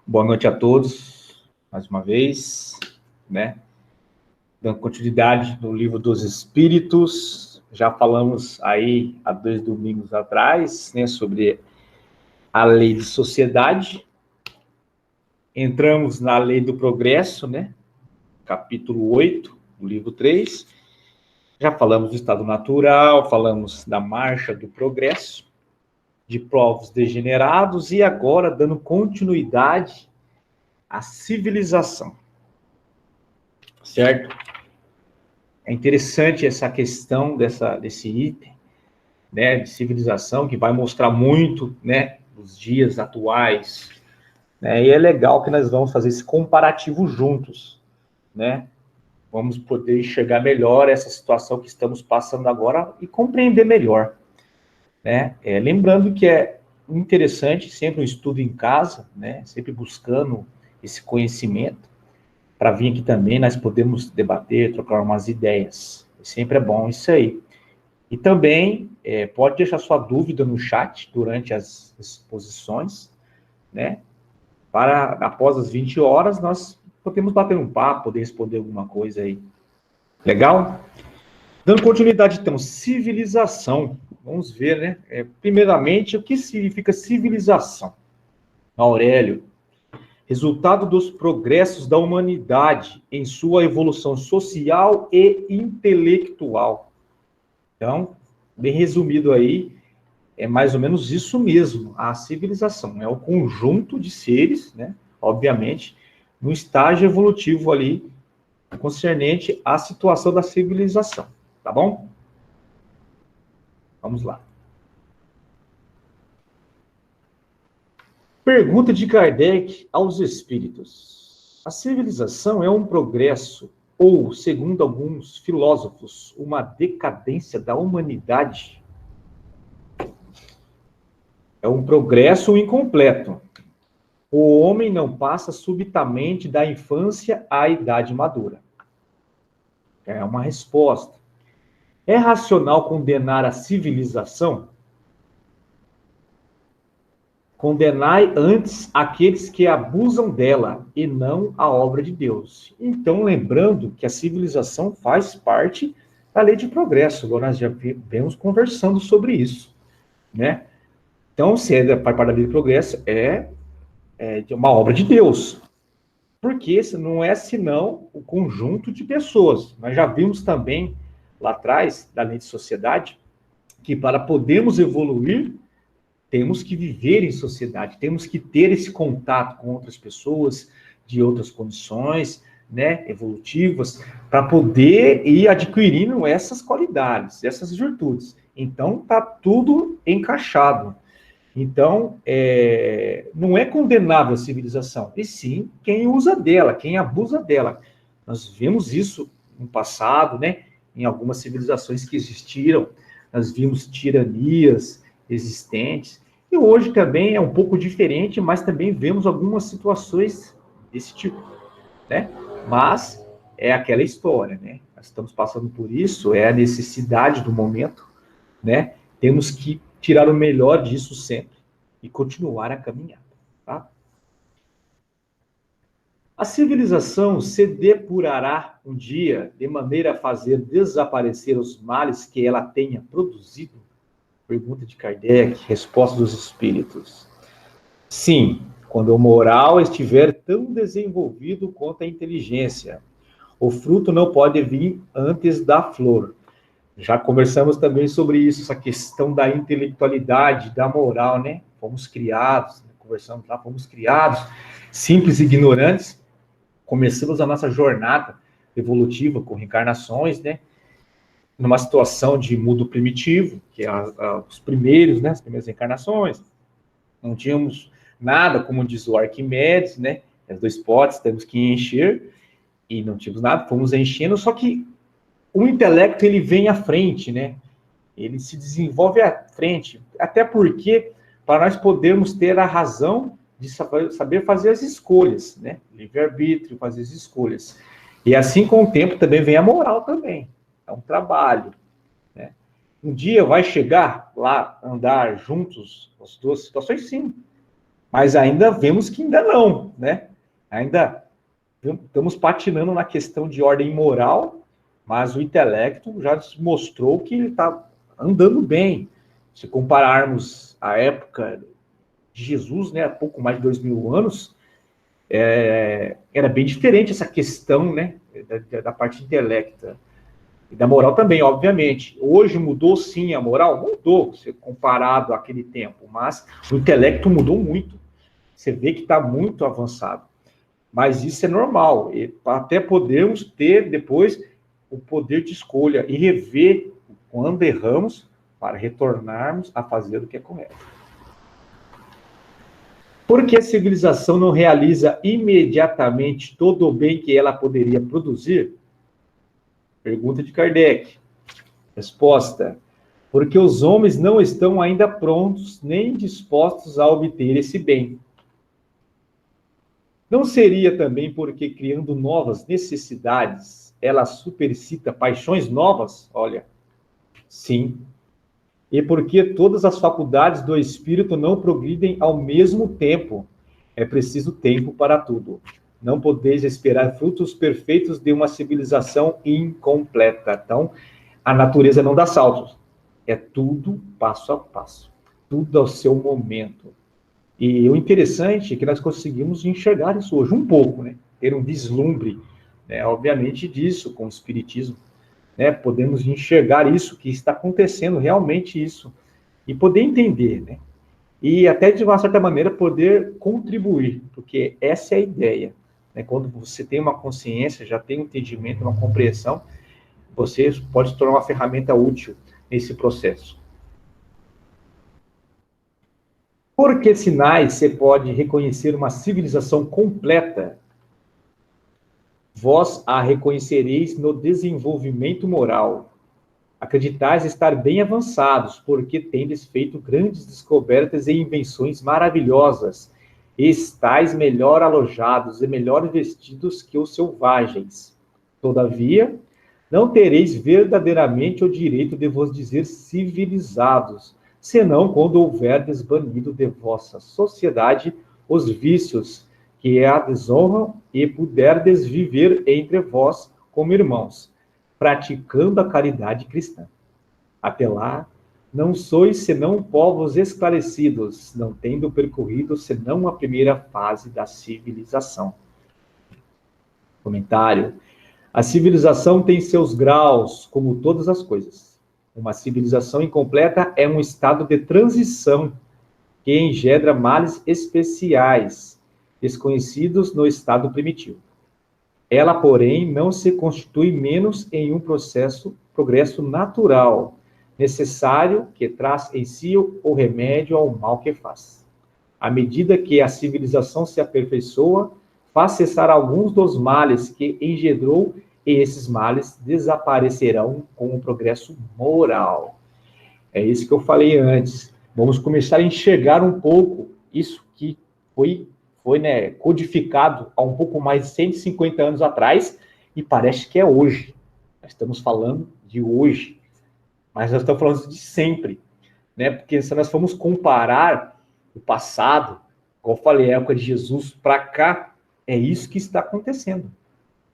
Boa noite a todos, mais uma vez, né? Dando continuidade no Livro dos Espíritos. Já falamos aí há 2 domingos atrás, né, sobre a lei de sociedade. Entramos na lei do progresso, né? Capítulo 8, do livro 3. Já falamos do estado natural, falamos da marcha do progresso, de povos degenerados e agora dando continuidade à civilização. Certo? É interessante essa questão desse item, né, de civilização, que vai mostrar muito, né, os dias atuais, né, e é legal que nós vamos fazer esse comparativo juntos, né, vamos poder enxergar melhor essa situação que estamos passando agora e compreender melhor, né, lembrando que é interessante sempre um estudo em casa, né, sempre buscando esse conhecimento, para vir aqui também nós podemos debater, trocar umas ideias. Sempre é bom isso aí. E também pode deixar sua dúvida no chat durante as exposições, né? Para após as 20 horas nós podemos bater um papo, poder responder alguma coisa aí. Legal? Dando continuidade então, civilização. Vamos ver, né? Primeiramente, o que significa civilização? Aurélio. Resultado dos progressos da humanidade em sua evolução social e intelectual. Então, bem resumido aí, é mais ou menos isso mesmo, a civilização. É o conjunto de seres, né, obviamente, no estágio evolutivo ali, concernente à situação da civilização. Tá bom? Vamos lá. Pergunta de Kardec aos espíritos. A civilização é um progresso ou, segundo alguns filósofos, uma decadência da humanidade? É um progresso incompleto. O homem não passa subitamente da infância à idade madura. É uma resposta. É racional condenar a civilização? Condenai antes aqueles que abusam dela, e não a obra de Deus. Então, lembrando que a civilização faz parte da lei de progresso. Agora nós já vemos conversando sobre isso, né? Então, se é parte da lei de progresso, é de uma obra de Deus. Porque não é senão o conjunto de pessoas. Nós já vimos também, lá atrás, da lei de sociedade, que para podermos evoluir, temos que viver em sociedade, temos que ter esse contato com outras pessoas de outras condições, né, evolutivas, para poder ir adquirindo essas qualidades, essas virtudes. Então, está tudo encaixado. Então, não é condenável a civilização, e sim quem usa dela, quem abusa dela. Nós vemos isso no passado, né, em algumas civilizações que existiram, nós vimos tiranias existentes, e hoje também é um pouco diferente, mas também vemos algumas situações desse tipo, né? Mas é aquela história, né? Nós estamos passando por isso, é a necessidade do momento, né? Temos que tirar o melhor disso sempre e continuar a caminhada, tá? A civilização se depurará um dia de maneira a fazer desaparecer os males que ela tenha produzido? Pergunta de Kardec, resposta dos espíritos. Sim, quando o moral estiver tão desenvolvido quanto a inteligência. O fruto não pode vir antes da flor. Já conversamos também sobre isso, essa questão da intelectualidade, da moral, né? Fomos criados, conversamos lá, fomos criados simples e ignorantes. Começamos a nossa jornada evolutiva com reencarnações, né? Numa situação de mundo primitivo, que é os primeiros, né? As primeiras reencarnações. Não tínhamos nada, como diz o Arquimedes, né? As 2 potes, temos que encher, e não tínhamos nada, fomos enchendo, só que o intelecto, ele vem à frente, né? Ele se desenvolve à frente, até porque, para nós podermos ter a razão de saber fazer as escolhas, né? Livre-arbítrio, fazer as escolhas. E assim, com o tempo, também vem a moral também. É um trabalho, né? Um dia vai chegar lá, andar juntos, as duas situações, sim. Mas ainda vemos que ainda não, né? Ainda estamos patinando na questão de ordem moral, mas o intelecto já mostrou que ele está andando bem. Se compararmos a época de Jesus, né, há pouco mais de 2000 anos, era bem diferente essa questão, né, da parte intelecta. E da moral também, obviamente. Hoje mudou sim a moral? Mudou, se comparado àquele tempo, mas o intelecto mudou muito. Você vê que está muito avançado. Mas isso é normal, até podermos ter depois o poder de escolha e rever quando erramos para retornarmos a fazer o que é correto. Por que a civilização não realiza imediatamente todo o bem que ela poderia produzir? Pergunta de Kardec. Resposta: porque os homens não estão ainda prontos nem dispostos a obter esse bem. Não seria também porque, criando novas necessidades, ela supercita paixões novas? Olha, sim. E porque todas as faculdades do espírito não progridem ao mesmo tempo. É preciso tempo para tudo. Não podeis esperar frutos perfeitos de uma civilização incompleta. Então, a natureza não dá saltos. É tudo passo a passo. Tudo ao seu momento. E o interessante é que nós conseguimos enxergar isso hoje um pouco, né? Ter um vislumbre, né? Obviamente, disso com o Espiritismo. Né? Podemos enxergar isso, que está acontecendo realmente isso. E poder entender, né? E até, de uma certa maneira, poder contribuir, porque essa é a ideia. Né? Quando você tem uma consciência, já tem um entendimento, uma compreensão, você pode se tornar uma ferramenta útil nesse processo. Por que sinais você pode reconhecer uma civilização completa? Vós a reconhecereis no desenvolvimento moral. Acreditais estar bem avançados, porque tendes feito grandes descobertas e invenções maravilhosas. Estais melhor alojados e melhor vestidos que os selvagens. Todavia, não tereis verdadeiramente o direito de vos dizer civilizados, senão quando houverdes banido de vossa sociedade os vícios que a desonram e puderdes viver entre vós como irmãos, praticando a caridade cristã. Até lá, não sois senão povos esclarecidos, não tendo percorrido senão a primeira fase da civilização. Comentário. A civilização tem seus graus, como todas as coisas. Uma civilização incompleta é um estado de transição que engendra males especiais, desconhecidos no estado primitivo. Ela, porém, não se constitui menos em um progresso natural, necessário, que traz em si o remédio ao mal que faz. À medida que a civilização se aperfeiçoa, faz cessar alguns dos males que engendrou, e esses males desaparecerão com o progresso moral. É isso que eu falei antes. Vamos começar a enxergar um pouco isso que foi né, codificado há um pouco mais de 150 anos atrás, e parece que é hoje. Nós estamos falando de hoje, mas nós estamos falando de sempre, né? Porque se nós formos comparar o passado, como eu falei, a época de Jesus para cá, é isso que está acontecendo.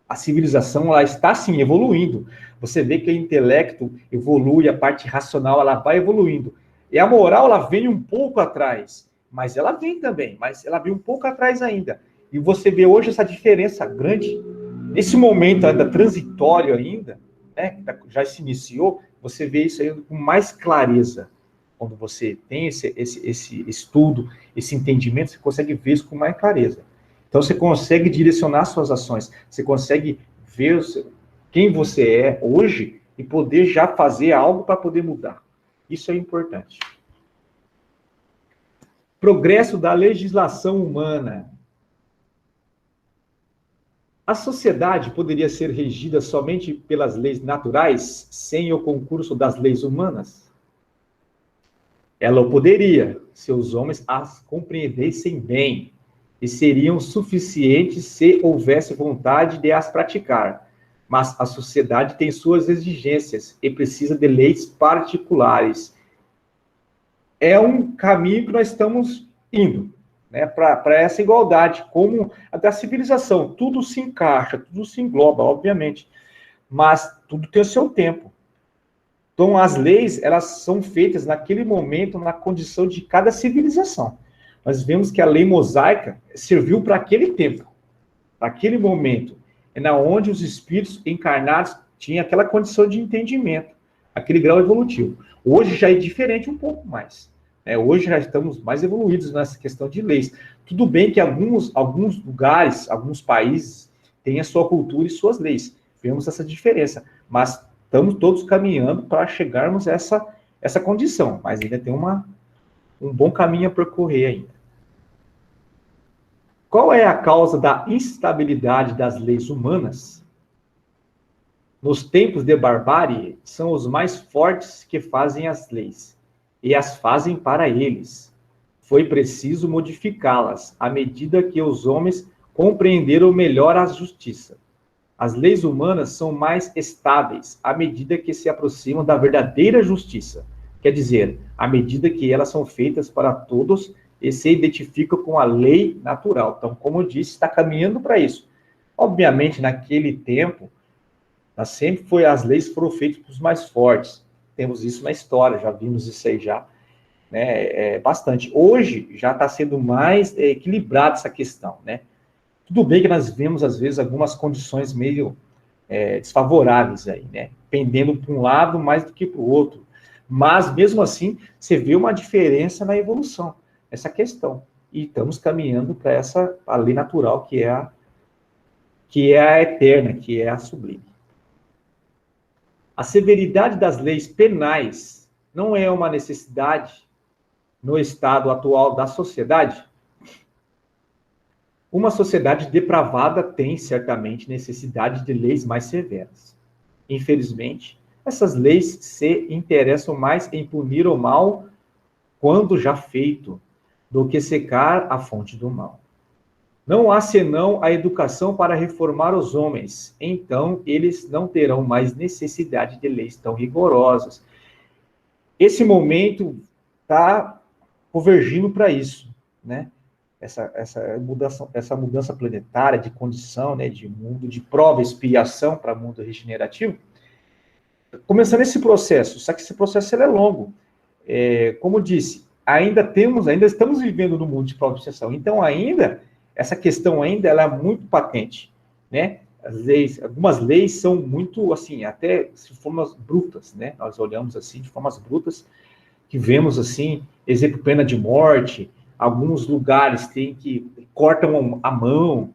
A civilização, ela está, sim, evoluindo. Você vê que o intelecto evolui, a parte racional, ela vai evoluindo. E a moral, ela vem um pouco atrás. Mas ela vem também, mas ela vem um pouco atrás ainda. E você vê hoje essa diferença grande. Nesse momento ainda transitório ainda, né, já se iniciou, você vê isso aí com mais clareza. Quando você tem esse estudo, esse entendimento, você consegue ver isso com mais clareza. Então, você consegue direcionar suas ações, você consegue ver quem você é hoje e poder já fazer algo para poder mudar. Isso é importante. Progresso da legislação humana. A sociedade poderia ser regida somente pelas leis naturais, sem o concurso das leis humanas? Ela o poderia, se os homens as compreendessem bem, e seriam suficientes se houvesse vontade de as praticar. Mas a sociedade tem suas exigências e precisa de leis particulares. É um caminho que nós estamos indo, né, para essa igualdade, como a da civilização. Tudo se encaixa, tudo se engloba, obviamente, mas tudo tem o seu tempo. Então, as leis, elas são feitas naquele momento, na condição de cada civilização. Nós vemos que a lei mosaica serviu para aquele tempo, para aquele momento, é na onde os espíritos encarnados tinham aquela condição de entendimento, aquele grau evolutivo. Hoje já é diferente um pouco mais. Hoje já estamos mais evoluídos nessa questão de leis. Tudo bem que alguns lugares, alguns países, têm a sua cultura e suas leis. Vemos essa diferença, mas estamos todos caminhando para chegarmos a essa condição, mas ainda tem um bom caminho a percorrer ainda. Qual é a causa da instabilidade das leis humanas? Nos tempos de barbárie, são os mais fortes que fazem as leis, e as fazem para eles. Foi preciso modificá-las, à medida que os homens compreenderam melhor a justiça. As leis humanas são mais estáveis, à medida que se aproximam da verdadeira justiça. Quer dizer, à medida que elas são feitas para todos e se identificam com a lei natural. Então, como eu disse, está caminhando para isso. Obviamente, naquele tempo, as leis foram feitas para os mais fortes. Temos isso na história, já vimos isso aí já, né, bastante. Hoje, já está sendo mais equilibrada essa questão, né? Tudo bem que nós vemos, às vezes, algumas condições meio desfavoráveis aí, né? Pendendo para um lado mais do que para o outro. Mas, mesmo assim, você vê uma diferença na evolução, essa questão. E estamos caminhando para a lei natural, que é a eterna, que é a sublime. A severidade das leis penais não é uma necessidade no estado atual da sociedade? Uma sociedade depravada tem, certamente, necessidade de leis mais severas. Infelizmente, essas leis se interessam mais em punir o mal quando já feito, do que secar a fonte do mal. Não há senão a educação para reformar os homens, então eles não terão mais necessidade de leis tão rigorosas. Esse momento está convergindo para isso, né? Essa mudança planetária de condição, né, de mundo de prova e expiação para mundo regenerativo, começando esse processo, só que esse processo ele é longo. Como eu disse, ainda estamos vivendo no mundo de prova e expiação, então essa questão ela é muito patente, né? Algumas leis são muito, assim, até de formas brutas, né? Nós olhamos assim, de formas brutas, que vemos, assim, exemplo, pena de morte. Alguns lugares cortam a mão,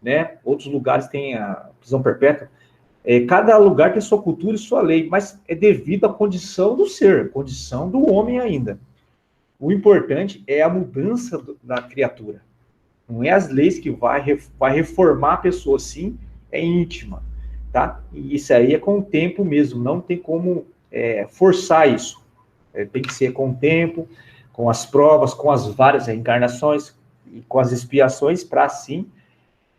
né? Outros lugares têm a prisão perpétua. Cada lugar tem sua cultura e sua lei, mas é devido à condição do ser, condição do homem ainda. O importante é a mudança da criatura. Não é as leis que vai reformar a pessoa, sim, é íntima, tá? E isso aí é com o tempo mesmo, não tem como forçar isso. Tem que ser com o tempo, com as provas, com as várias reencarnações e com as expiações, para assim,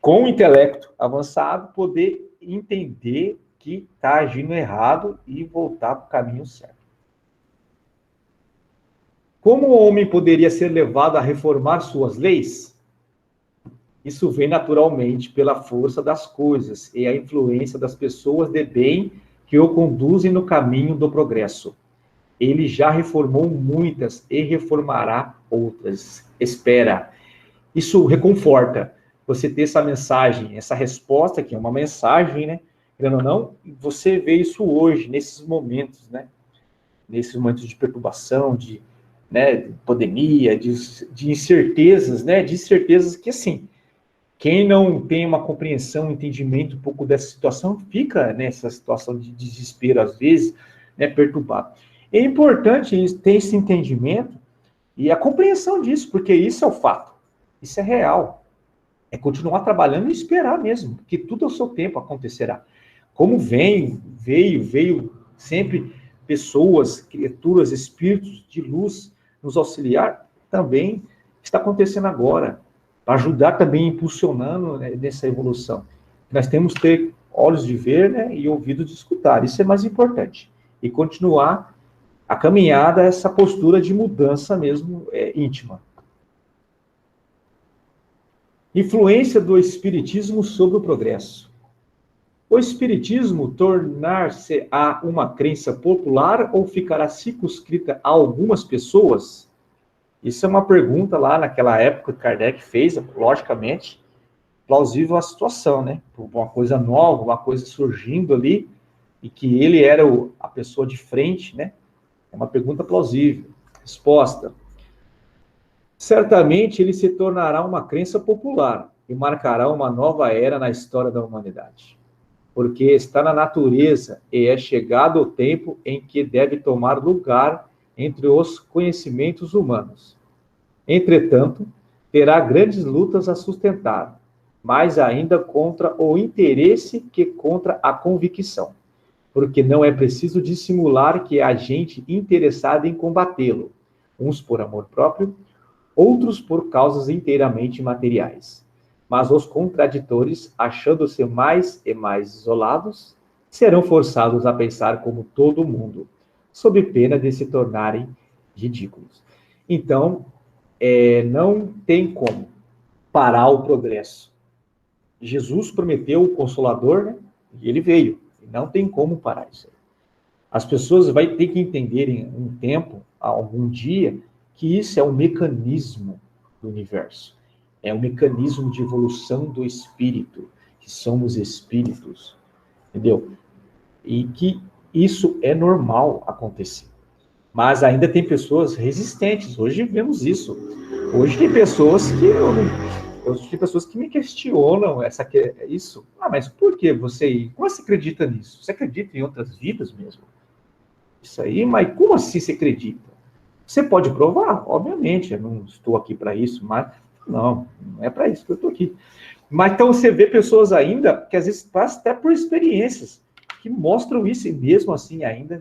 com o intelecto avançado, poder entender que está agindo errado e voltar para o caminho certo. Como o homem poderia ser levado a reformar suas leis? Isso vem naturalmente pela força das coisas e a influência das pessoas de bem que o conduzem no caminho do progresso. Ele já reformou muitas e reformará outras. Espera. Isso reconforta. Você ter essa mensagem, essa resposta, que é uma mensagem, né? Querendo ou não, você vê isso hoje, nesses momentos, né? Nesses momentos de perturbação, de pandemia, de incertezas, né? De incertezas que, assim, quem não tem uma compreensão, um entendimento um pouco dessa situação, fica nessa situação de desespero, às vezes, né? Perturbado. É importante ter esse entendimento e a compreensão disso, porque isso é o fato, isso é real. É continuar trabalhando e esperar mesmo, porque tudo ao seu tempo acontecerá. Como veio sempre pessoas, criaturas, espíritos de luz nos auxiliar, também está acontecendo agora, para ajudar também, impulsionando, né, nessa evolução. Nós temos que ter olhos de ver, né, e ouvidos de escutar, isso é mais importante. E continuar a caminhada, essa postura de mudança mesmo íntima. Influência do Espiritismo sobre o progresso. O Espiritismo tornar-se-á uma crença popular ou ficará circunscrita a algumas pessoas? Isso é uma pergunta lá naquela época que Kardec fez, logicamente, plausível a situação, né? Uma coisa nova, uma coisa surgindo ali, e que ele era a pessoa de frente, né? É uma pergunta plausível. Resposta. Certamente ele se tornará uma crença popular e marcará uma nova era na história da humanidade. Porque está na natureza e é chegado o tempo em que deve tomar lugar entre os conhecimentos humanos. Entretanto, terá grandes lutas a sustentar, mais ainda contra o interesse que contra a convicção, porque não é preciso dissimular que há gente interessada em combatê-lo, uns por amor próprio, outros por causas inteiramente materiais. Mas os contraditores, achando-se mais e mais isolados, serão forçados a pensar como todo mundo, sob pena de se tornarem ridículos. Então, não tem como parar o progresso. Jesus prometeu o Consolador, né? E ele veio. Não tem como parar isso. As pessoas vão ter que entender em um tempo, algum dia, que isso é um mecanismo do universo. É um mecanismo de evolução do espírito, que somos espíritos, entendeu? E que isso é normal acontecer. Mas ainda tem pessoas resistentes. Hoje vemos isso. Hoje tem pessoas tem pessoas que me questionam isso. Ah, mas por que como você acredita nisso? Você acredita em outras vidas mesmo? Isso aí, mas como assim você acredita? Você pode provar, obviamente, eu não estou aqui para isso, mas não é para isso que eu estou aqui. Mas então você vê pessoas ainda que às vezes passam até por experiências que mostram isso e mesmo assim ainda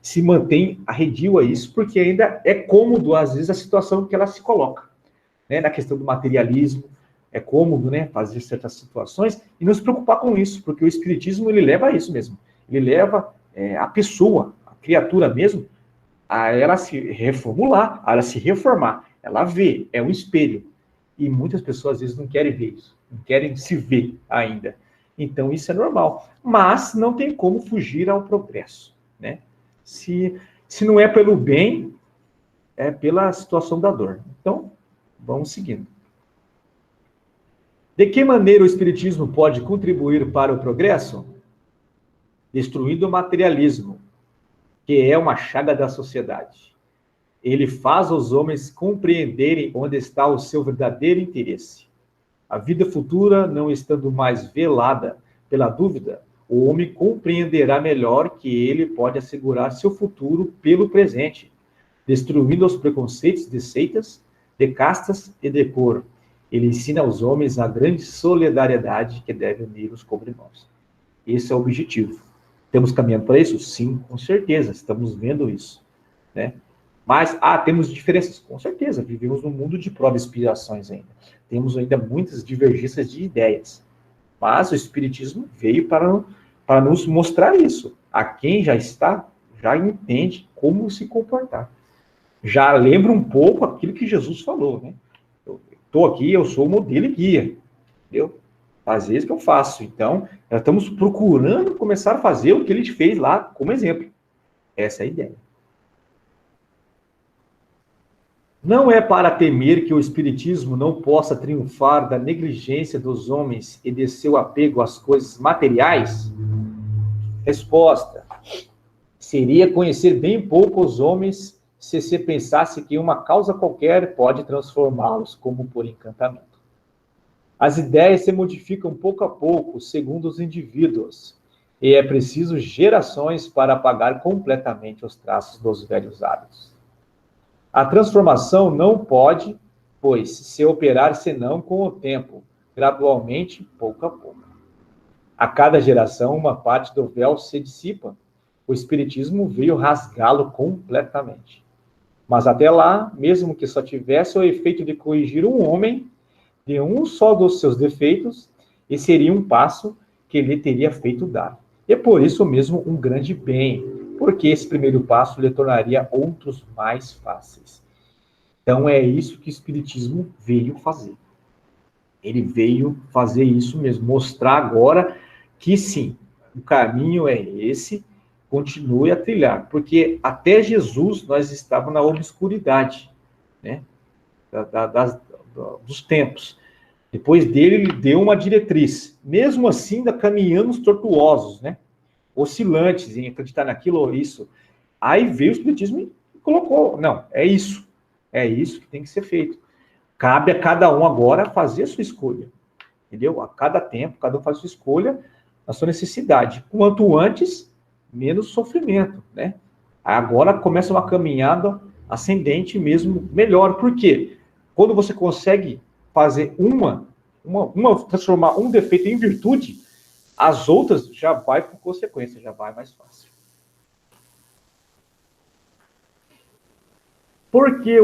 se mantém arredio a isso, porque ainda é cômodo, às vezes, a situação que ela se coloca, né? Na questão do materialismo, é cômodo, né, fazer certas situações e não se preocupar com isso, porque o Espiritismo, ele leva a isso mesmo. Ele leva a pessoa, a criatura mesmo, a ela se reformular, a ela se reformar. Ela vê, é um espelho. E muitas pessoas, às vezes, não querem ver isso, não querem se ver ainda. Então, isso é normal. Mas não tem como fugir ao progresso, né? Se não é pelo bem, é pela situação da dor. Então, vamos seguindo. De que maneira o Espiritismo pode contribuir para o progresso? Destruindo o materialismo, que é uma chaga da sociedade. Ele faz os homens compreenderem onde está o seu verdadeiro interesse. A vida futura não estando mais velada pela dúvida, o homem compreenderá melhor que ele pode assegurar seu futuro pelo presente, destruindo os preconceitos de seitas, de castas e de cor. Ele ensina aos homens a grande solidariedade que deve unir-os como irmãos. Esse é o objetivo. Estamos caminhando para isso? Sim, com certeza, estamos vendo isso, né? Mas, temos diferenças? Com certeza, vivemos num mundo de provas e expiações ainda. Temos ainda muitas divergências de ideias. Mas o Espiritismo veio para nos mostrar isso. A quem já entende como se comportar. Já lembra um pouco aquilo que Jesus falou, né? Eu estou aqui, eu sou o modelo e guia, entendeu? Às vezes que eu faço. Então, nós estamos procurando começar a fazer o que ele fez lá como exemplo. Essa é a ideia. Não é para temer que o Espiritismo não possa triunfar da negligência dos homens e de seu apego às coisas materiais? Resposta. Seria conhecer bem pouco os homens se pensasse que uma causa qualquer pode transformá-los como por encantamento. As ideias se modificam pouco a pouco, segundo os indivíduos, e é preciso gerações para apagar completamente os traços dos velhos hábitos. A transformação não pode, pois, se operar senão com o tempo, gradualmente, pouco a pouco. A cada geração, uma parte do véu se dissipa. O Espiritismo veio rasgá-lo completamente. Mas até lá, mesmo que só tivesse o efeito de corrigir um homem de um só dos seus defeitos, esse seria um passo que lhe teria feito dar. E por isso mesmo um grande bem, porque esse primeiro passo lhe tornaria outros mais fáceis. Então é isso que o Espiritismo veio fazer. Ele veio fazer isso mesmo, mostrar agora que sim, o caminho é esse, continue a trilhar, porque até Jesus nós estávamos na obscuridade, né, dos tempos. Depois dele, ele deu uma diretriz, mesmo assim, ainda caminhamos tortuosos, né, oscilantes em acreditar naquilo ou isso. Aí veio o Espiritismo e colocou, não, é isso que tem que ser feito. Cabe a cada um agora fazer a sua escolha, entendeu? A cada tempo, cada um faz a sua escolha, a sua necessidade. Quanto antes, menos sofrimento, né? Agora começa uma caminhada ascendente mesmo, melhor. Por quê? Quando você consegue fazer transformar um defeito em virtude, as outras já vai por consequência, já vai mais fácil. Por que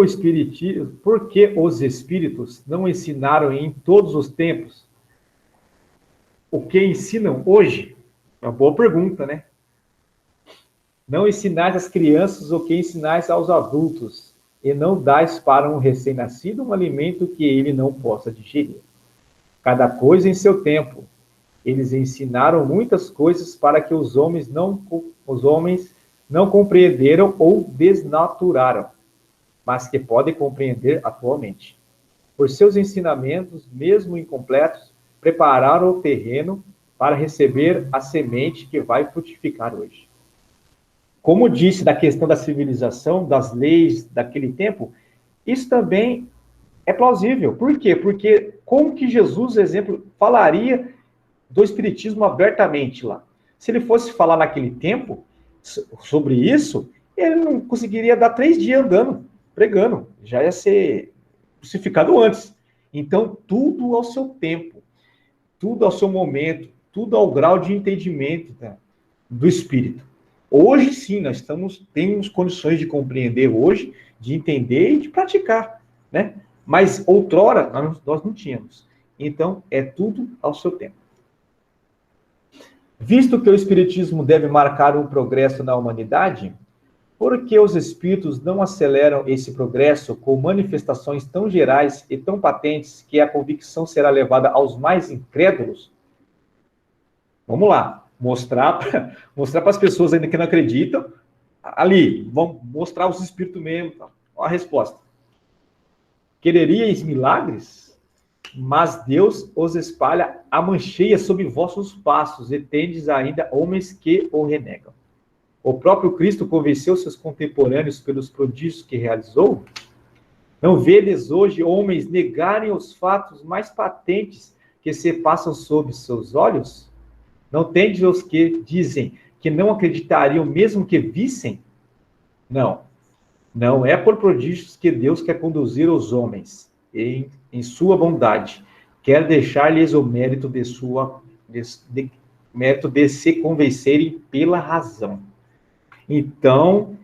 os espíritos não ensinaram em todos os tempos o que ensinam hoje? É uma boa pergunta, né? Não ensinais às crianças o que ensinais aos adultos, e não dais para um recém-nascido um alimento que ele não possa digerir. Cada coisa em seu tempo. Eles ensinaram muitas coisas para que os homens não compreenderam ou desnaturaram, mas que podem compreender atualmente. Por seus ensinamentos, mesmo incompletos, prepararam o terreno para receber a semente que vai frutificar hoje. Como disse da questão da civilização, das leis daquele tempo, isso também é plausível. Por quê? Porque como que Jesus, exemplo, falaria do espiritismo abertamente lá? Se ele fosse falar naquele tempo sobre isso, ele não conseguiria dar 3 dias andando, pregando. Já ia ser crucificado antes. Então, tudo ao seu tempo, tudo ao seu momento, tudo ao grau de entendimento, né, do espírito. Hoje sim, temos condições de compreender hoje, de entender e de praticar, né? Mas outrora nós não tínhamos. Então, é tudo ao seu tempo. Visto que o espiritismo deve marcar um progresso na humanidade, por que os espíritos não aceleram esse progresso com manifestações tão gerais e tão patentes que a convicção será levada aos mais incrédulos? Vamos lá, mostrar para as pessoas ainda que não acreditam, ali, vamos mostrar os espíritos mesmo. Olha a resposta. Quereríeis milagres? Mas Deus os espalha a mancheia sob vossos passos, e tendes ainda homens que o renegam. O próprio Cristo convenceu seus contemporâneos pelos prodígios que realizou? Não vedes hoje homens negarem os fatos mais patentes que se passam sob seus olhos? Não tendes os que dizem que não acreditariam mesmo que vissem? Não. Não é por prodígios que Deus quer conduzir os homens em sua bondade. Quer deixar-lhes o mérito de se convencerem pela razão. Então,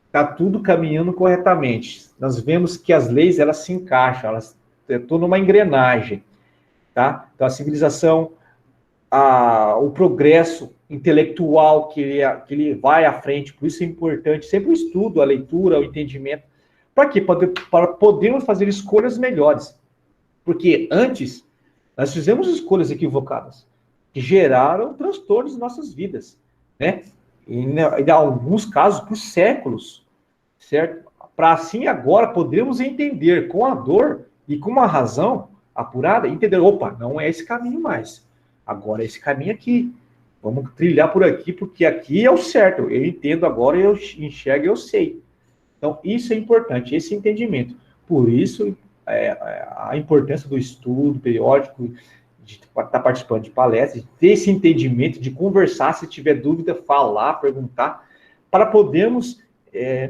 está tudo caminhando corretamente. Nós vemos que as leis, elas se encaixam, elas estão numa engrenagem, tá? Então, a civilização, o progresso intelectual que ele vai à frente, por isso é importante sempre o estudo, a leitura, o entendimento. Para quê? Para podermos fazer escolhas melhores. Porque antes, nós fizemos escolhas equivocadas, que geraram transtornos em nossas vidas, né? E, em alguns casos, por séculos, certo? Para assim agora podermos entender com a dor e com uma razão apurada, entender, opa, não é esse caminho mais. Agora é esse caminho aqui. Vamos trilhar por aqui, porque aqui é o certo. Eu entendo agora, eu enxergo, eu sei. Então, isso é importante, esse entendimento. Por isso, a importância do estudo periódico, de estar participando de palestras, de ter esse entendimento, de conversar, se tiver dúvida, falar, perguntar, para podermos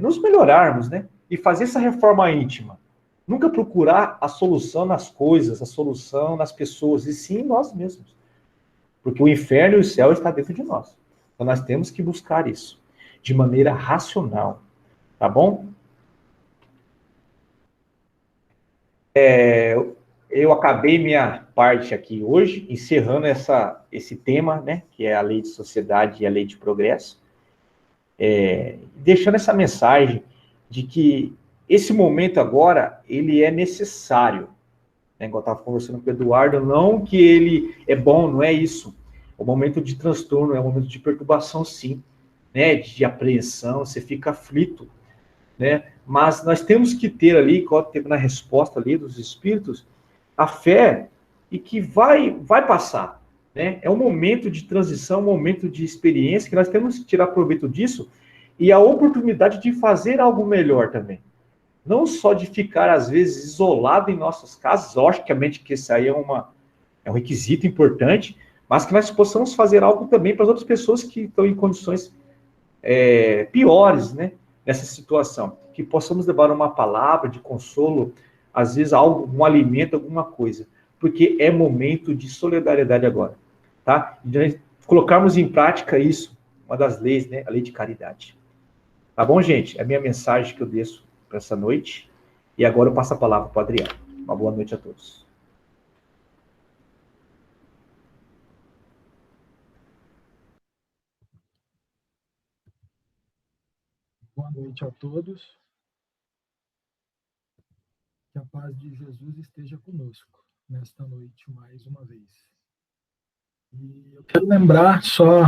nos melhorarmos, né? E fazer essa reforma íntima. Nunca procurar a solução nas coisas, a solução nas pessoas, e sim em nós mesmos. Porque o inferno e o céu estão dentro de nós. Então, nós temos que buscar isso de maneira racional. Tá bom? Eu acabei minha parte aqui hoje, encerrando esse tema, né, que é a lei de sociedade e a lei de progresso, deixando essa mensagem de que esse momento agora, ele é necessário, Igual eu estava conversando com o Eduardo, não que ele é bom, não é isso. É um momento de transtorno, é um momento de perturbação, sim, né? De apreensão, você fica aflito, né? Mas nós temos que ter ali, igual teve na resposta ali dos espíritos, a fé e que vai passar, né? É um momento de transição, um momento de experiência que nós temos que tirar proveito disso e a oportunidade de fazer algo melhor também. Não só de ficar, às vezes, isolado em nossas casas, logicamente que isso aí é um requisito importante, mas que nós possamos fazer algo também para as outras pessoas que estão em condições piores, né, nessa situação. Que possamos levar uma palavra de consolo, às vezes algo, um alimento, alguma coisa. Porque é momento de solidariedade agora, tá? E de colocarmos em prática isso, uma das leis, né, a lei de caridade. Tá bom, gente? É a minha mensagem que eu deixo para essa noite. E agora eu passo a palavra para o Adriano. Uma boa noite a todos. Boa noite a todos. Que a paz de Jesus esteja conosco nesta noite mais uma vez. E eu quero lembrar só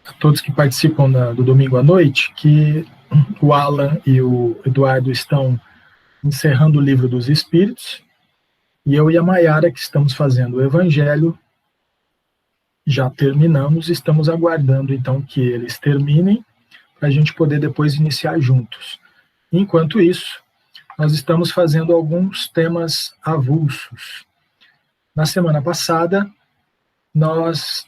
a todos que participam do domingo à noite que o Alan e o Eduardo estão encerrando o livro dos Espíritos e eu e a Maiara, que estamos fazendo o Evangelho, já terminamos, estamos aguardando então que eles terminem para a gente poder depois iniciar juntos. Enquanto isso, nós estamos fazendo alguns temas avulsos. Na semana passada, nós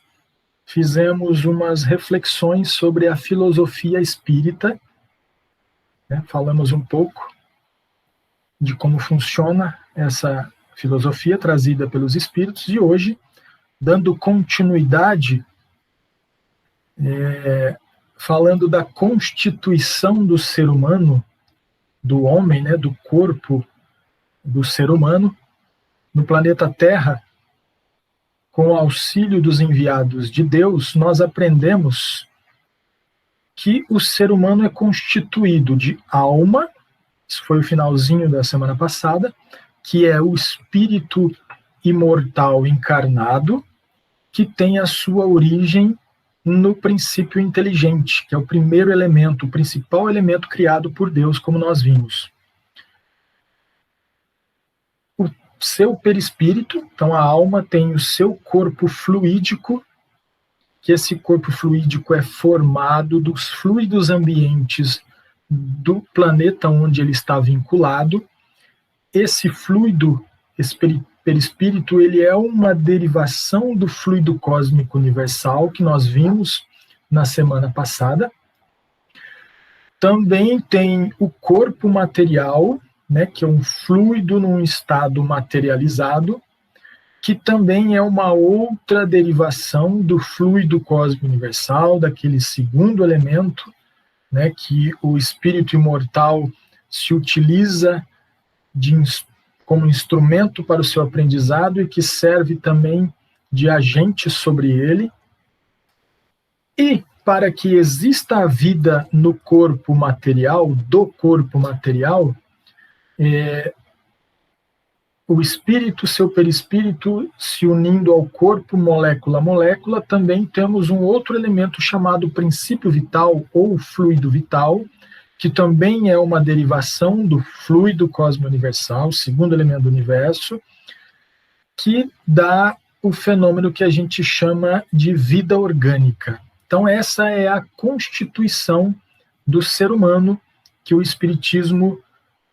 fizemos umas reflexões sobre a filosofia espírita, né? Falamos um pouco de como funciona essa filosofia trazida pelos espíritos, e hoje, dando continuidade, falando da constituição do ser humano, do homem, né, do corpo do ser humano, no planeta Terra, com o auxílio dos enviados de Deus, nós aprendemos que o ser humano é constituído de alma, isso foi o finalzinho da semana passada, que é o espírito imortal encarnado, que tem a sua origem no princípio inteligente, que é o primeiro elemento, o principal elemento criado por Deus, como nós vimos. O seu perispírito, então a alma tem o seu corpo fluídico, que esse corpo fluídico é formado dos fluidos ambientes do planeta onde ele está vinculado. Esse fluido, esse perispírito, ele é uma derivação do fluido cósmico universal que nós vimos na semana passada. Também tem o corpo material, né, que é um fluido num estado materializado, que também é uma outra derivação do fluido cósmico universal, daquele segundo elemento, né, que o espírito imortal se utiliza como instrumento para o seu aprendizado e que serve também de agente sobre ele. E para que exista a vida no corpo material, do corpo material, o espírito, seu perispírito, se unindo ao corpo, molécula a molécula, também temos um outro elemento chamado princípio vital ou fluido vital, que também é uma derivação do fluido cósmico universal, segundo elemento do universo, que dá o fenômeno que a gente chama de vida orgânica. Então essa é a constituição do ser humano que o Espiritismo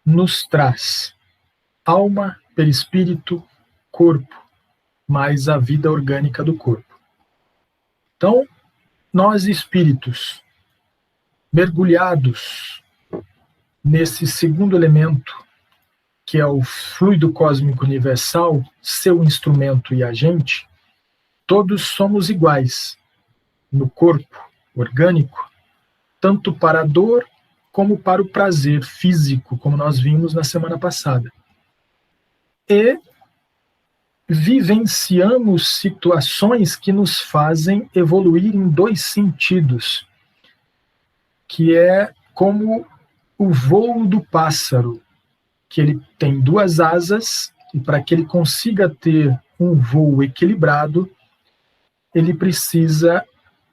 nos traz. Alma, perispírito, corpo, mais a vida orgânica do corpo. Então, nós espíritos, mergulhados nesse segundo elemento, que é o fluido cósmico universal, seu instrumento e agente, todos somos iguais no corpo orgânico, tanto para a dor como para o prazer físico, como nós vimos na semana passada. E vivenciamos situações que nos fazem evoluir em dois sentidos, que é como o voo do pássaro. que ele tem duas asas, e para que ele consiga ter um voo equilibrado, ele precisa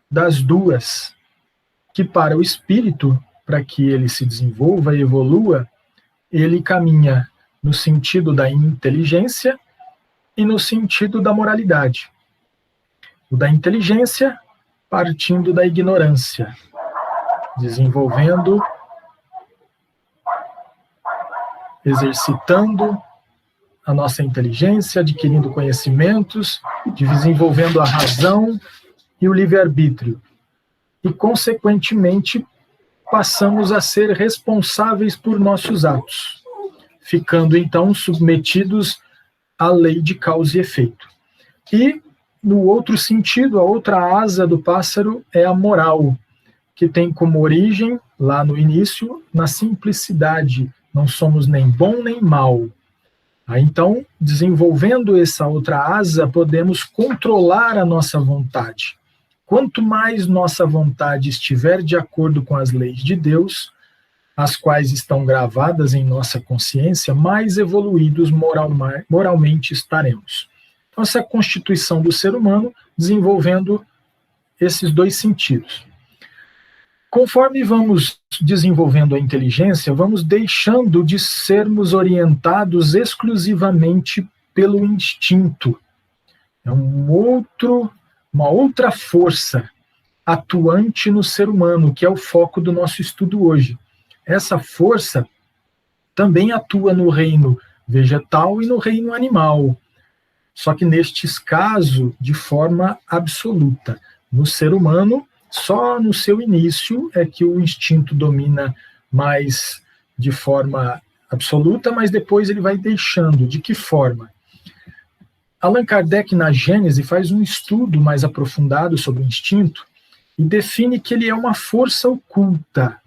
das duas, que para o espírito, para que ele se desenvolva e evolua, ele caminha no sentido da inteligência e no sentido da moralidade. O da inteligência, partindo da ignorância, desenvolvendo, exercitando a nossa inteligência, adquirindo conhecimentos, desenvolvendo a razão e o livre-arbítrio. E, consequentemente, passamos a ser responsáveis por nossos atos, ficando, então, submetidos à lei de causa e efeito. E, no outro sentido, a outra asa do pássaro é a moral, que tem como origem, lá no início, na simplicidade. Não somos nem bom nem mal. Aí, então, desenvolvendo essa outra asa, podemos controlar a nossa vontade. Quanto mais nossa vontade estiver de acordo com as leis de Deus, as quais estão gravadas em nossa consciência, mais evoluídos moralmente estaremos. Então, essa é a constituição do ser humano, desenvolvendo esses dois sentidos. Conforme vamos desenvolvendo a inteligência, vamos deixando de sermos orientados exclusivamente pelo instinto. É uma outra força atuante no ser humano, que é o foco do nosso estudo hoje. Essa força também atua no reino vegetal e no reino animal, só que nestes casos de forma absoluta. No ser humano, só no seu início é que o instinto domina mais de forma absoluta, mas depois ele vai deixando. De que forma? Allan Kardec, na Gênese, faz um estudo mais aprofundado sobre o instinto e define que ele é uma força oculta,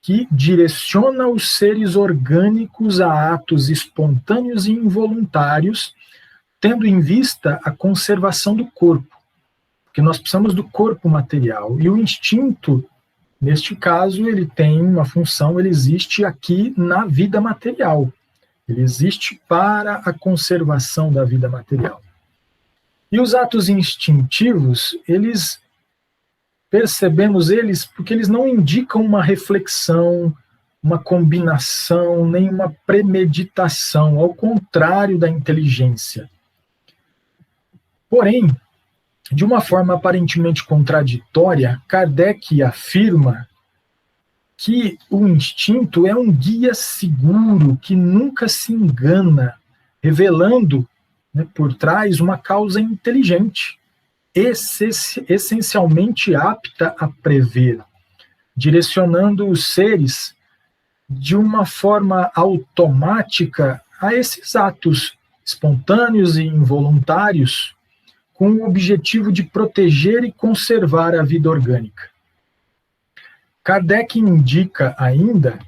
que direciona os seres orgânicos a atos espontâneos e involuntários, tendo em vista a conservação do corpo. Porque nós precisamos do corpo material. E o instinto, neste caso, ele tem uma função, ele existe aqui na vida material. Ele existe para a conservação da vida material. E os atos instintivos, percebemos eles porque eles não indicam uma reflexão, uma combinação, nem uma premeditação, ao contrário da inteligência. Porém, de uma forma aparentemente contraditória, Kardec afirma que o instinto é um guia seguro, que nunca se engana, revelando, por trás uma causa inteligente, essencialmente apta a prever, direcionando os seres de uma forma automática a esses atos espontâneos e involuntários, com o objetivo de proteger e conservar a vida orgânica. Kardec indica ainda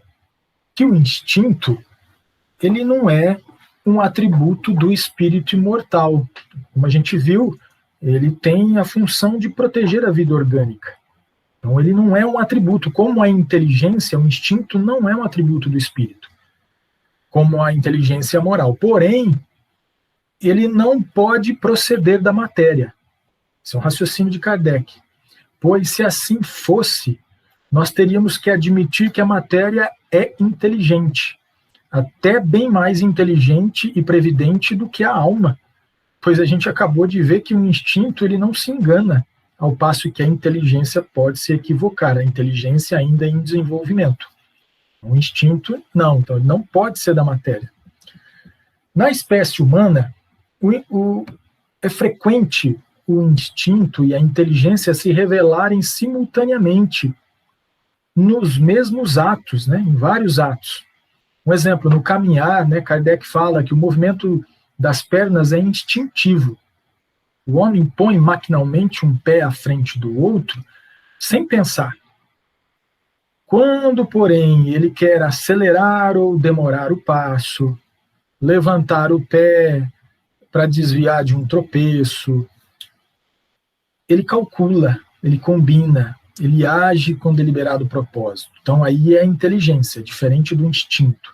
que o instinto ele não é um atributo do espírito imortal. Como a gente viu, ele tem a função de proteger a vida orgânica. Então ele não é um atributo, como a inteligência, o instinto não é um atributo do espírito, como a inteligência moral. Porém, ele não pode proceder da matéria. Esse é um raciocínio de Kardec. Pois se assim fosse, nós teríamos que admitir que a matéria é inteligente, até bem mais inteligente e previdente do que a alma, pois a gente acabou de ver que o instinto ele não se engana, ao passo que a inteligência pode se equivocar, a inteligência ainda é em desenvolvimento. O instinto, não, então ele não pode ser da matéria. Na espécie humana, é frequente o instinto e a inteligência se revelarem simultaneamente nos mesmos atos, em vários atos. Um exemplo, no caminhar, Kardec fala que o movimento das pernas é instintivo. O homem põe maquinalmente um pé à frente do outro sem pensar. Quando, porém, ele quer acelerar ou demorar o passo, levantar o pé para desviar de um tropeço, ele calcula, ele combina, ele age com deliberado propósito. Então aí é a inteligência, diferente do instinto.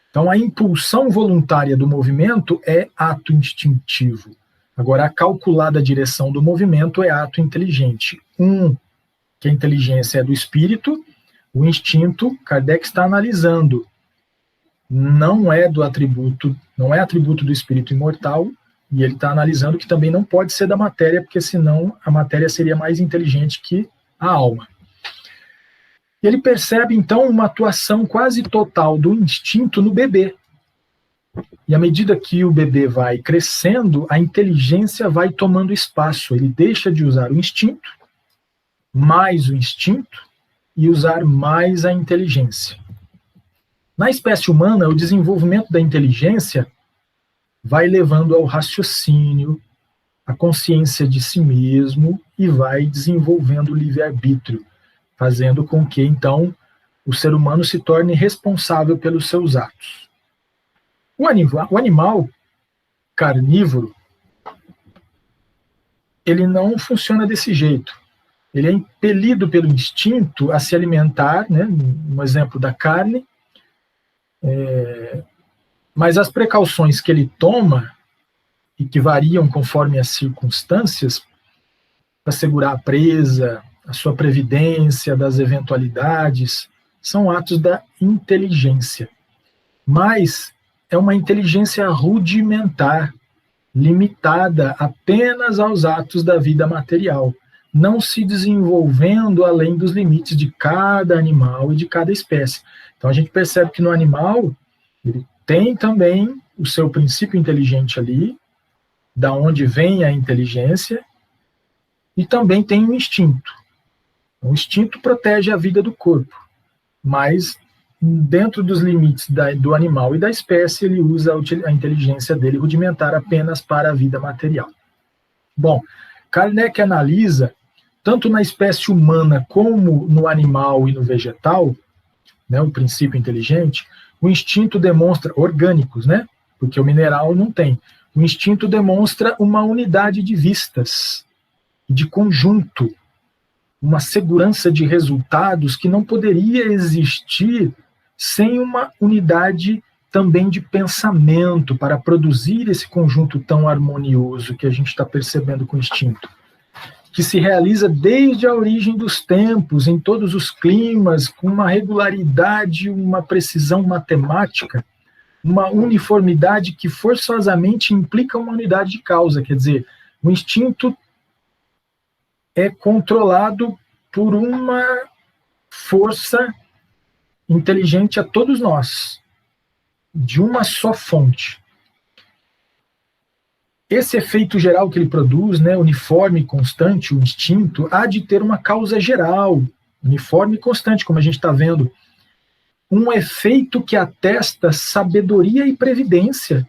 Então a impulsão voluntária do movimento é ato instintivo. Agora a calculada direção do movimento é ato inteligente. Que a inteligência é do espírito, o instinto, Kardec está analisando, não é atributo do espírito imortal, e ele está analisando que também não pode ser da matéria, porque senão a matéria seria mais inteligente que a alma. Ele percebe, então, uma atuação quase total do instinto no bebê. E à medida que o bebê vai crescendo, a inteligência vai tomando espaço. Ele deixa de usar o instinto, mais o instinto, e usar mais a inteligência. Na espécie humana, o desenvolvimento da inteligência vai levando ao raciocínio, à consciência de si mesmo e vai desenvolvendo o livre-arbítrio, fazendo com que, então, o ser humano se torne responsável pelos seus atos. O animal carnívoro, ele não funciona desse jeito. Ele é impelido pelo instinto a se alimentar, né, um exemplo da carne, mas as precauções que ele toma, e que variam conforme as circunstâncias, para segurar a presa, a sua previdência das eventualidades, são atos da inteligência. Mas é uma inteligência rudimentar, limitada apenas aos atos da vida material, não se desenvolvendo além dos limites de cada animal e de cada espécie. Então a gente percebe que no animal, ele tem também o seu princípio inteligente ali, da onde vem a inteligência, e também tem o instinto. O instinto protege a vida do corpo, mas dentro dos limites do animal e da espécie, ele usa a inteligência dele rudimentar apenas para a vida material. Bom, Kardec analisa, tanto na espécie humana como no animal e no vegetal, né, o princípio inteligente, o instinto demonstra, orgânicos, né, porque o mineral não tem, o instinto demonstra uma unidade de vistas, de conjunto, uma segurança de resultados que não poderia existir sem uma unidade também de pensamento para produzir esse conjunto tão harmonioso que a gente está percebendo com o instinto, que se realiza desde a origem dos tempos, em todos os climas, com uma regularidade, uma precisão matemática, uma uniformidade que forçosamente implica uma unidade de causa. Quer dizer, o instinto é controlado por uma força inteligente a todos nós, de uma só fonte. Esse efeito geral que ele produz, né, uniforme e constante, o instinto, há de ter uma causa geral, uniforme e constante, como a gente está vendo. Um efeito que atesta sabedoria e previdência.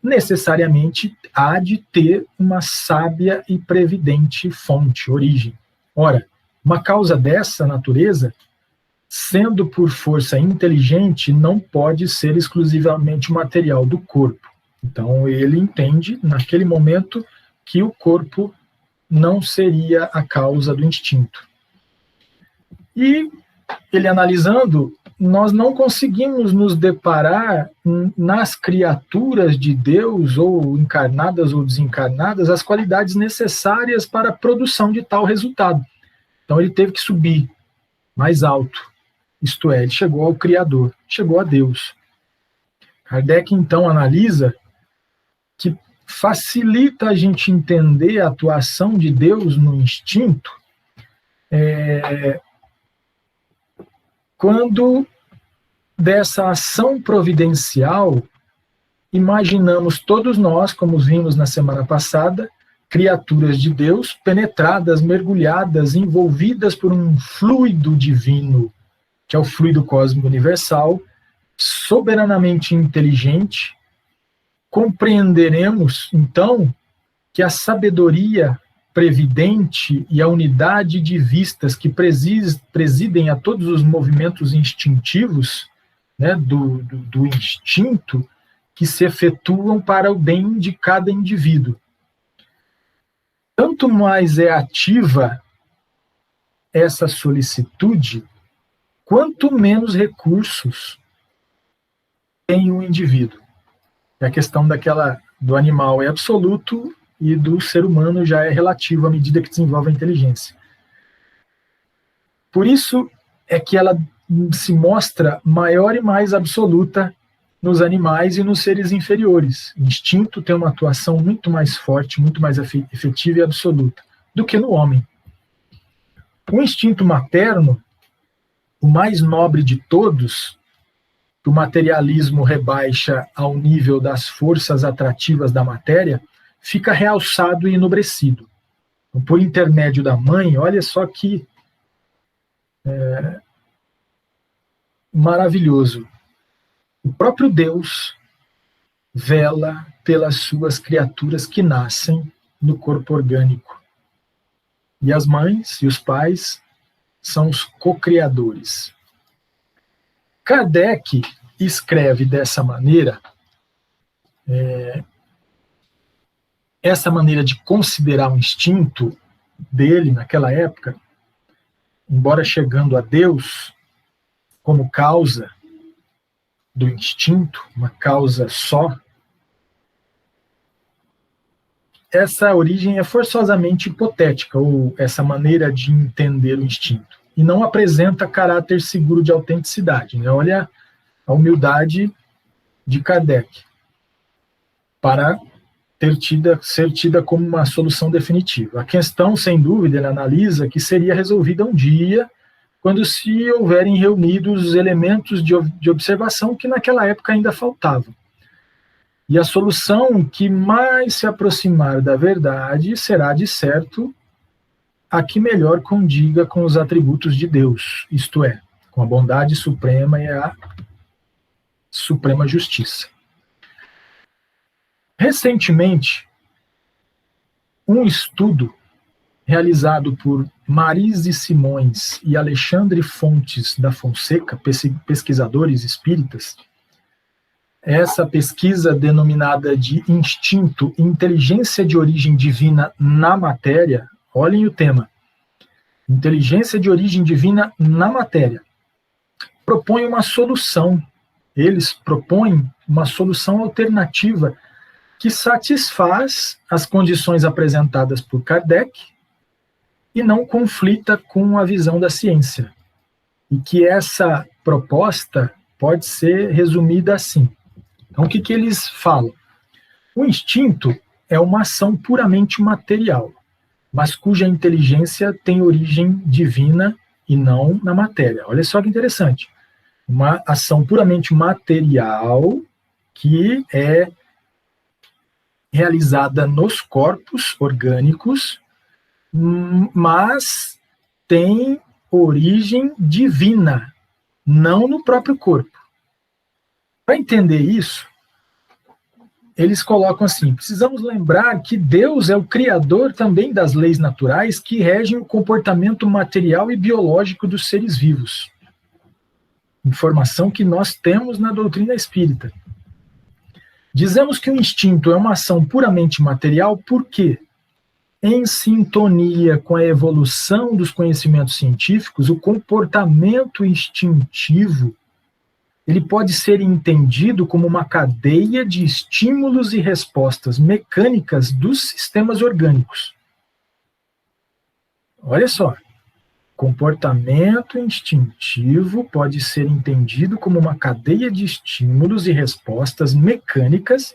Necessariamente há de ter uma sábia e previdente fonte, origem. Ora, uma causa dessa natureza, sendo por força inteligente, não pode ser exclusivamente material do corpo. Então ele entende, naquele momento, que o corpo não seria a causa do instinto. E ele analisando, nós não conseguimos nos deparar nas criaturas de Deus, ou encarnadas ou desencarnadas, as qualidades necessárias para a produção de tal resultado. Então ele teve que subir mais alto, isto é, ele chegou ao Criador, chegou a Deus. Kardec então analisa que facilita a gente entender a atuação de Deus no instinto quando dessa ação providencial imaginamos todos nós, como vimos na semana passada, criaturas de Deus, penetradas, mergulhadas, envolvidas por um fluido divino, que é o fluido cósmico universal, soberanamente inteligente. Compreenderemos, então, que a sabedoria previdente e a unidade de vistas que presidem a todos os movimentos instintivos, né, do instinto, que se efetuam para o bem de cada indivíduo. Tanto mais é ativa essa solicitude, quanto menos recursos tem o indivíduo. A questão do animal é absoluto e do ser humano já é relativo à medida que desenvolve a inteligência. Por isso é que ela se mostra maior e mais absoluta nos animais e nos seres inferiores. O instinto tem uma atuação muito mais forte, muito mais efetiva e absoluta do que no homem. O instinto materno, o mais nobre de todos, que o materialismo rebaixa ao nível das forças atrativas da matéria, fica realçado e enobrecido. Então, por intermédio da mãe, olha só que maravilhoso. O próprio Deus vela pelas suas criaturas que nascem no corpo orgânico. E as mães e os pais são os co-criadores. Kardec escreve dessa maneira, essa maneira de considerar o instinto dele naquela época, embora chegando a Deus como causa do instinto, uma causa só, essa origem é forçosamente hipotética, ou essa maneira de entender o instinto, e não apresenta caráter seguro de autenticidade. Né? Olha a humildade de Kardec para ser tida como uma solução definitiva. A questão, sem dúvida, ele analisa que seria resolvida um dia, quando se houverem reunidos os elementos de observação que naquela época ainda faltavam. E a solução que mais se aproximar da verdade será, de certo, a que melhor condiga com os atributos de Deus, isto é, com a bondade suprema e a suprema justiça. Recentemente, um estudo realizado por Marise Simões e Alexandre Fontes da Fonseca, pesquisadores espíritas, essa pesquisa denominada de Instinto e Inteligência de Origem Divina na Matéria, olhem o tema, Inteligência de Origem Divina na Matéria, propõe uma solução, eles propõem uma solução alternativa que satisfaz as condições apresentadas por Kardec e não conflita com a visão da ciência. E que essa proposta pode ser resumida assim. Então, o que eles falam? O instinto é uma ação puramente material, mas cuja inteligência tem origem divina e não na matéria. Olha só que interessante. Uma ação puramente material que é realizada nos corpos orgânicos, mas tem origem divina, não no próprio corpo. Para entender isso, eles colocam assim: precisamos lembrar que Deus é o criador também das leis naturais que regem o comportamento material e biológico dos seres vivos. Informação que nós temos na doutrina espírita. Dizemos que o instinto é uma ação puramente material porque, em sintonia com a evolução dos conhecimentos científicos, o comportamento instintivo ele pode ser entendido como uma cadeia de estímulos e respostas mecânicas dos sistemas orgânicos. Olha só, comportamento instintivo pode ser entendido como uma cadeia de estímulos e respostas mecânicas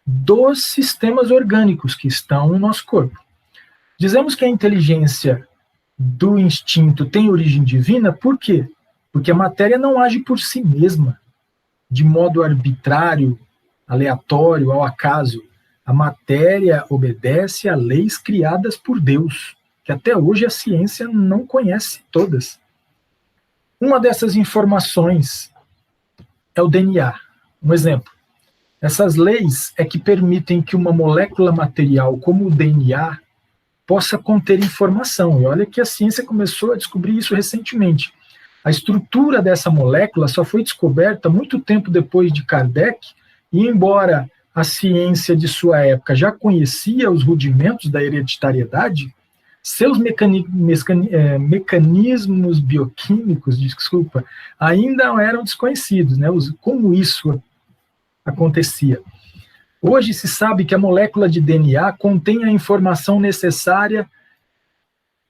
dos sistemas orgânicos que estão no nosso corpo. Dizemos que a inteligência do instinto tem origem divina, por quê? Porque a matéria não age por si mesma, de modo arbitrário, aleatório, ao acaso. A matéria obedece a leis criadas por Deus, que até hoje a ciência não conhece todas. Uma dessas informações é o DNA. Um exemplo. Essas leis é que permitem que uma molécula material como o DNA possa conter informação. E olha que a ciência começou a descobrir isso recentemente. A estrutura dessa molécula só foi descoberta muito tempo depois de Kardec, e embora a ciência de sua época já conhecia os rudimentos da hereditariedade, seus mecanismos bioquímicos, ainda eram desconhecidos, né? Como isso acontecia. Hoje se sabe que a molécula de DNA contém a informação necessária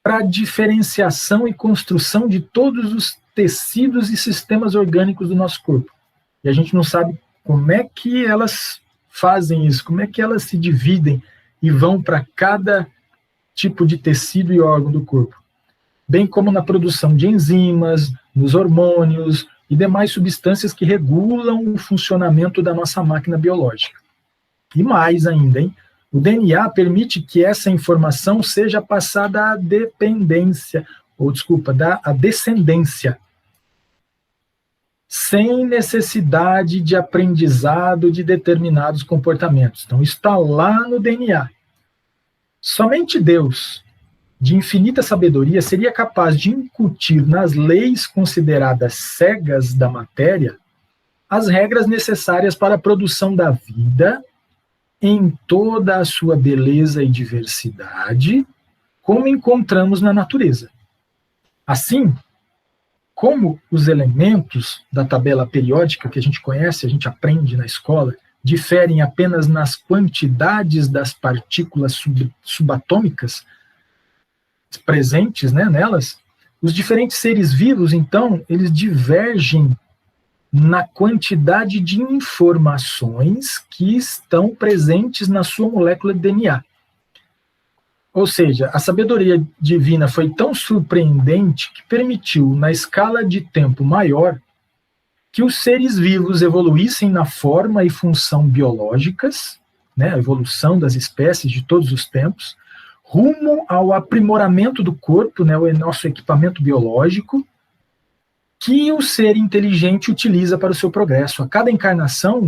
para a diferenciação e construção de todos os tecidos e sistemas orgânicos do nosso corpo. E a gente não sabe como é que elas fazem isso, como é que elas se dividem e vão para cada tipo de tecido e órgão do corpo, bem como na produção de enzimas, nos hormônios e demais substâncias que regulam o funcionamento da nossa máquina biológica. E mais ainda, hein? O DNA permite que essa informação seja passada à descendência, sem necessidade de aprendizado de determinados comportamentos. Então, está lá no DNA. Somente Deus, de infinita sabedoria, seria capaz de incutir nas leis consideradas cegas da matéria as regras necessárias para a produção da vida em toda a sua beleza e diversidade, como encontramos na natureza. Assim, como os elementos da tabela periódica que a gente conhece, a gente aprende na escola, diferem apenas nas quantidades das partículas subatômicas presentes, né, nelas, os diferentes seres vivos, então, eles divergem na quantidade de informações que estão presentes na sua molécula de DNA. Ou seja, a sabedoria divina foi tão surpreendente que permitiu, na escala de tempo maior, que os seres vivos evoluíssem na forma e função biológicas, né, a evolução das espécies de todos os tempos, rumo ao aprimoramento do corpo, né, o nosso equipamento biológico, que o ser inteligente utiliza para o seu progresso. A cada encarnação,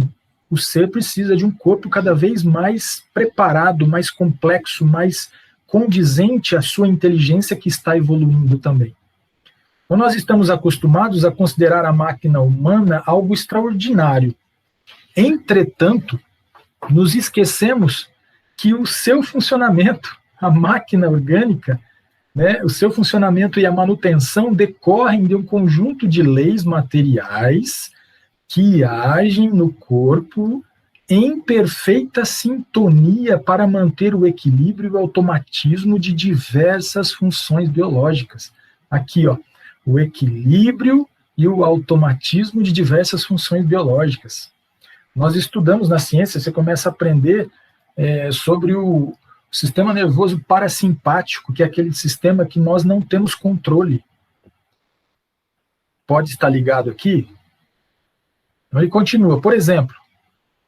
o ser precisa de um corpo cada vez mais preparado, mais complexo, mais condizente à sua inteligência que está evoluindo também. Então, nós estamos acostumados a considerar a máquina humana algo extraordinário. Entretanto, nos esquecemos que o seu funcionamento, a máquina orgânica, né, o seu funcionamento e a manutenção decorrem de um conjunto de leis materiais que agem no corpo em perfeita sintonia para manter o equilíbrio e o automatismo de diversas funções biológicas. Aqui, ó, o equilíbrio e o automatismo de diversas funções biológicas. Nós estudamos na ciência, você começa a aprender sobre o sistema nervoso parasimpático, que é aquele sistema que nós não temos controle. Pode estar ligado aqui? Então ele continua, por exemplo,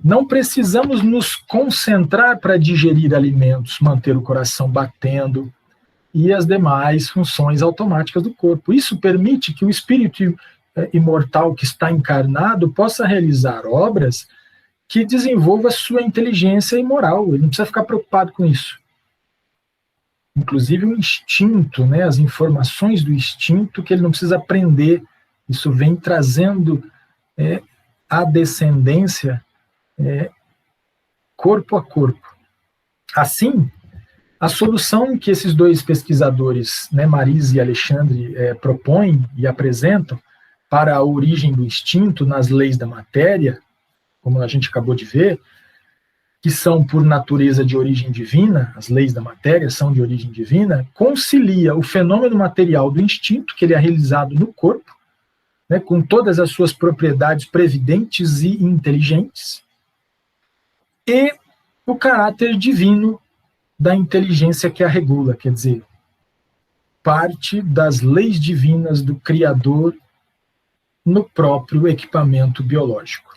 não precisamos nos concentrar para digerir alimentos, manter o coração batendo e as demais funções automáticas do corpo. Isso permite que o espírito imortal que está encarnado possa realizar obras que desenvolva sua inteligência e moral. Ele não precisa ficar preocupado com isso. Inclusive o instinto, né, as informações do instinto que ele não precisa aprender. Isso vem trazendo a descendência corpo a corpo. Assim, a solução que esses dois pesquisadores, né, Marise e Alexandre, propõem e apresentam para a origem do instinto nas leis da matéria, como a gente acabou de ver, que são por natureza de origem divina, as leis da matéria são de origem divina, concilia o fenômeno material do instinto, que ele é realizado no corpo, né, com todas as suas propriedades previdentes e inteligentes, e o caráter divino da inteligência que a regula, quer dizer, parte das leis divinas do Criador no próprio equipamento biológico.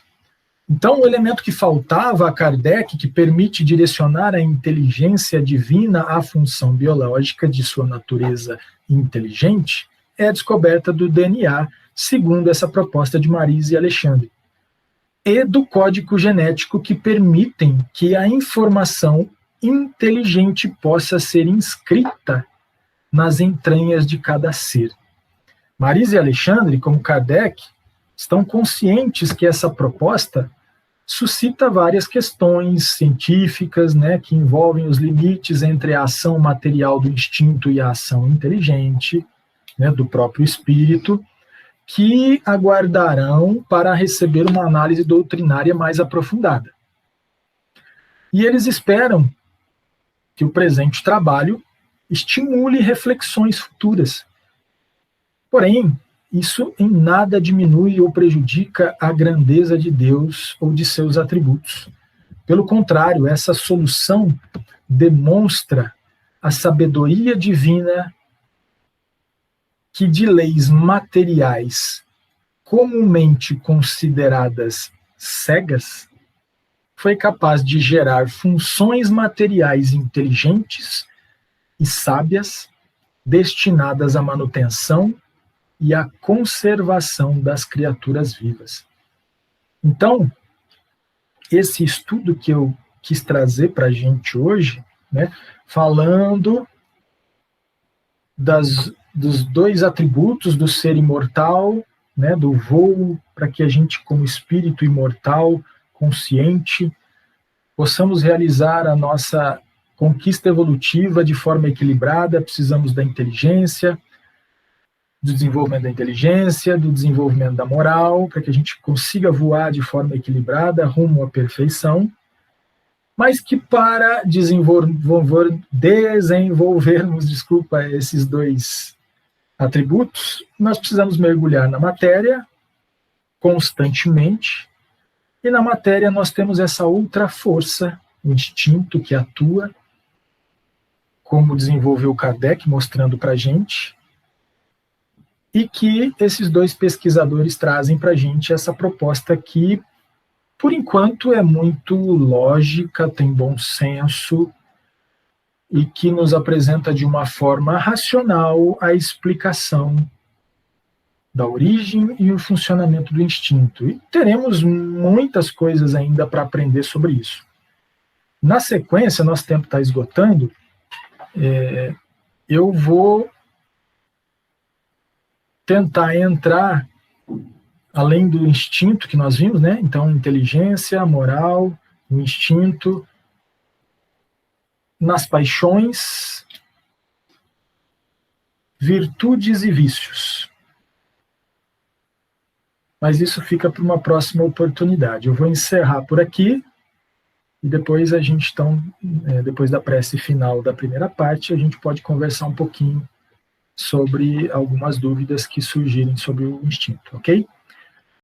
Então, o elemento que faltava a Kardec, que permite direcionar a inteligência divina à função biológica de sua natureza inteligente, é a descoberta do DNA, segundo essa proposta de Marise e Alexandre, e do código genético que permitem que a informação inteligente possa ser inscrita nas entranhas de cada ser. Marise e Alexandre, como Kardec, estão conscientes que essa proposta suscita várias questões científicas, né, que envolvem os limites entre a ação material do instinto e a ação inteligente, né, do próprio espírito, que aguardarão para receber uma análise doutrinária mais aprofundada. E eles esperam que o presente trabalho estimule reflexões futuras. Porém, isso em nada diminui ou prejudica a grandeza de Deus ou de seus atributos. Pelo contrário, essa solução demonstra a sabedoria divina que de leis materiais comumente consideradas cegas, foi capaz de gerar funções materiais inteligentes e sábias destinadas à manutenção e à conservação das criaturas vivas. Então, esse estudo que eu quis trazer para a gente hoje, né, falando dos dois atributos do ser imortal, né, do voo, para que a gente, como espírito imortal, consciente, possamos realizar a nossa conquista evolutiva de forma equilibrada. Precisamos da inteligência, do desenvolvimento da inteligência, do desenvolvimento da moral, para que a gente consiga voar de forma equilibrada rumo à perfeição, mas que para desenvolvermos, esses dois atributos, nós precisamos mergulhar na matéria constantemente, e na matéria nós temos essa outra força, o instinto que atua, como desenvolveu Kardec, mostrando para a gente, e que esses dois pesquisadores trazem para a gente essa proposta que, por enquanto, é muito lógica, tem bom senso, e que nos apresenta de uma forma racional a explicação da origem e o funcionamento do instinto. E teremos muitas coisas ainda para aprender sobre isso. Na sequência, nosso tempo está esgotando, eu vou tentar entrar, além do instinto que nós vimos, né? Então, inteligência, moral, o instinto, nas paixões, virtudes e vícios. Mas isso fica para uma próxima oportunidade. Eu vou encerrar por aqui, e depois a gente, depois da prece final da primeira parte, a gente pode conversar um pouquinho sobre algumas dúvidas que surgirem sobre o instinto, ok?